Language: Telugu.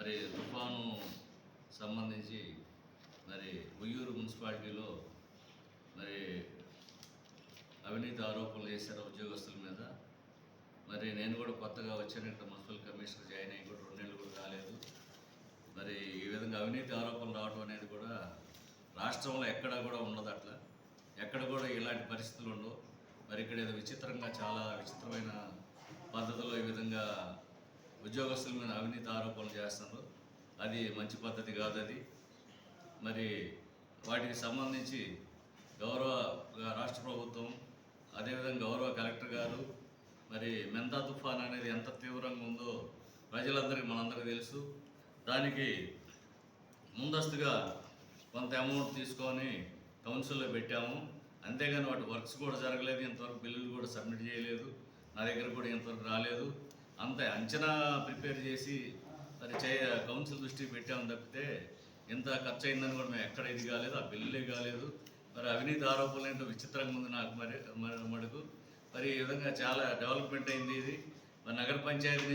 మరి తుఫాను సంబంధించి మరి ఉయ్యూరు మున్సిపాలిటీలో మరి అవినీతి ఆరోపణలు చేశారు ఉద్యోగస్తుల మీద. మరి నేను కూడా కొత్తగా వచ్చాను, ఇక్కడ మున్సిపల్ కమిషనర్ జాయిన్ అయ్యి కూడా 2 నెలలు కూడా కాలేదు. మరి ఈ విధంగా అవినీతి ఆరోపణలు రావడం అనేది కూడా రాష్ట్రంలో ఎక్కడా కూడా ఉండదు, అట్లా ఎక్కడ కూడా ఇలాంటి పరిస్థితులు ఉండవు. మరి ఇక్కడ ఏదో విచిత్రంగా, చాలా విచిత్రమైన పద్ధతిలో ఈ విధంగా ఉద్యోగస్తుల మీద అవినీతి ఆరోపణలు చేస్తున్నారు. అది మంచి పద్ధతి కాదు అది. మరి వాటికి సంబంధించి గౌరవ రాష్ట్ర ప్రభుత్వం, అదేవిధంగా గౌరవ కలెక్టర్ గారు, మరి మెంతా తుఫాన్ అనేది ఎంత తీవ్రంగా ఉందో ప్రజలందరికీ మనందరికీ తెలుసు. దానికి ముందస్తుగా కొంత అమౌంట్ తీసుకొని కౌన్సిల్లో పెట్టాము, అంతేగాని వాటి వర్క్స్ కూడా జరగలేదు. ఇంతవరకు బిల్లులు కూడా సబ్మిట్ చేయలేదు, నా దగ్గర కూడా ఇంతవరకు రాలేదు. అంతే అంచనా ప్రిపేర్ చేసి మరి కౌన్సిల్ దృష్టికి పెట్టాము తప్పితే ఎంత ఖర్చు అయిందని కూడా మేము ఎక్కడ ఇది కాలేదు, ఆ బిల్లులే కాలేదు. మరి అవినీతి ఆరోపణలు ఏంటో విచిత్రంగా ఉంది నాకు మటుకు. మరి ఈ విధంగా చాలా డెవలప్మెంట్ అయింది ఇది. మరి నగర పంచాయతీ